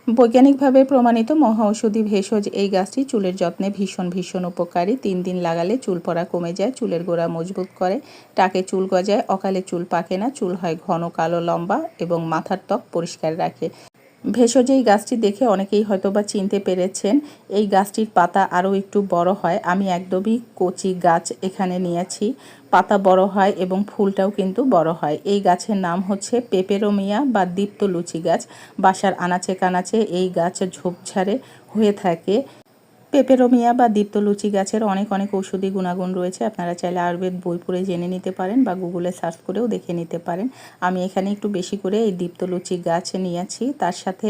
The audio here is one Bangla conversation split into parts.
বৈজ্ঞানিকভাবে প্রমাণিত মহা ঔষধি ভেষজ এই গাছটি চুলের যত্নে ভীষণ ভীষণ উপকারী। 3 দিন লাগালে চুল পড়া কমে যায়, চুলের গোড়া মজবুত করে, টাকে চুল গজায়, অকালে চুল পাকে না, চুল হয় ঘন কালো লম্বা এবং মাথার ত্বক পরিষ্কার রাখে। ভেষজ এই গাছটি দেখে অনেকেই হয়তোবা চিনতে পেরেছেন। এই গাছটির পাতা আরও একটু বড় হয়। আমি একদমই কচি গাছ এখানে নিয়েছি। পাতা বড় হয় এবং ফুলটাও কিন্তু বড় হয়। এই গাছের নাম হচ্ছে পেপেরোমিয়া বা দীপ্তলুচি গাছ। বাসার আনাচে কানাচে এই গাছ ঝোপঝাড়ে হয়ে থাকে। পেপেরোমিয়া বা দীপ্তলুচি গাছের অনেক অনেক ঔষধি গুণাগুণ রয়েছে। আপনারা চাইলে আয়ুর্বেদ বই পড়ে জেনে নিতে পারেন বা গুগলে সার্চ করেও দেখে নিতে পারেন। আমি এখানে একটু বেশি করে এই দীপ্তলুচি গাছ নিয়েছি, তার সাথে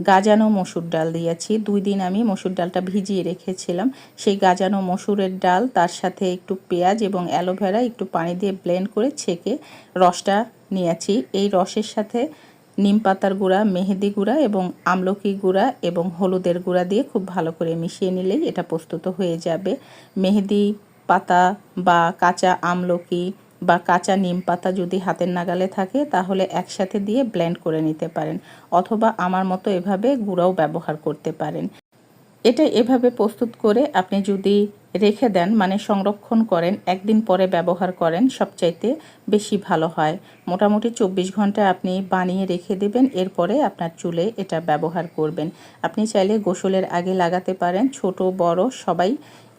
গাজানো মসুর ডাল দিয়েছি। 2 দিন আমি মসুর ডালটা ভিজিয়ে রেখেছিলাম। সেই গাজানো মসুরের ডাল, তার সাথে একটু পেঁয়াজ এবং অ্যালোভেরা একটু পানি দিয়ে ব্লেন্ড করে ছেঁকে রসটা নিয়েছি। এই রসের সাথে নিম পাতার গুঁড়া, মেহেদি গুঁড়া এবং আমলকি গুঁড়া এবং হলুদের গুঁড়া দিয়ে খুব ভালো করে মিশিয়ে নিলেই এটা প্রস্তুত হয়ে যাবে। মেহেদি পাতা বা কাঁচা আমলকি বা কাঁচা নিম পাতা যদি হাতের নাগালে থাকে তাহলে একসাথে দিয়ে ব্লেন্ড করে নিতে পারেন, অথবা আমার মতো এভাবে গুঁড়াও ব্যবহার করতে পারেন। এটা এভাবে প্রস্তুত করে আপনি যদি রেখে দেন, মানে সংরক্ষণ করেন, একদিন পরে ব্যবহার করেন, সবচাইতে বেশি ভালো হয়। মোটামুটি 24 ঘন্টা আপনি বানিয়ে রেখে দেবেন, এরপরে আপনার চুলে এটা ব্যবহার করবেন। আপনি চাইলে গোসলের আগে লাগাতে পারেন, ছোট বড় সবাই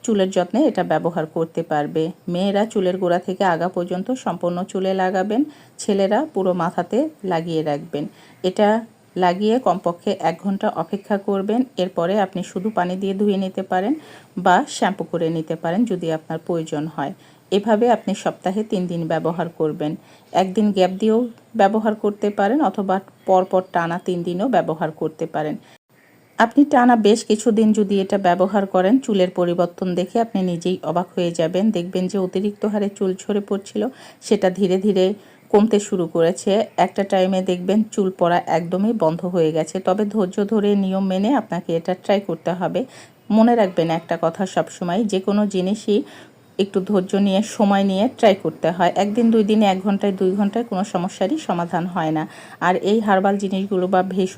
চুলের যত্নে এটা ব্যবহার করতে পারবে। মেয়েরা চুলের গোড়া থেকে আগা পর্যন্ত সম্পূর্ণ চুলে লাগাবেন, ছেলেরা পুরো মাথাতে লাগিয়ে রাখবেন। এটা লাগিয়ে কমপক্ষে 1 ঘন্টা অপেক্ষা করবেন। এরপরে আপনি শুধু পানি দিয়ে ধুয়ে নিতে পারেন বা শ্যাম্পু করে নিতে পারেন যদি আপনার প্রয়োজন হয়। এভাবে আপনি সপ্তাহে 3 দিন ব্যবহার করবেন। একদিন গ্যাপ দিয়েও ব্যবহার করতে পারেন, অথবা পরপর টানা 3 দিনও ব্যবহার করতে পারেন। আপনি টানা বেশ কিছুদিন যদি এটা ব্যবহার করেন, চুলের পরিবর্তন দেখে আপনি নিজেই অবাক হয়ে যাবেন। দেখবেন যে অতিরিক্ত হারে চুল ঝরে পড়ছিল, সেটা ধীরে ধীরে কমতে শুরু করেছে। একটা টাইমে দেখবেন চুল পড়া একদমই বন্ধ হয়ে গেছে। তবে ধৈর্য ধরে নিয়ম মেনে আপনাকে এটা ট্রাই করতে হবে। মনে রাখবেন একটা কথা সবসময়, যে কোনো জিনিসই একটু ধৈর্য নিয়ে সময় নিয়ে ট্রাই করতে হয়। একদিন 2 দিনে 1 ঘন্টায় 2 ঘন্টায় কোনো সমস্যারই সমাধান হয় না। আর এই হার্বাল জিনিসগুলো বা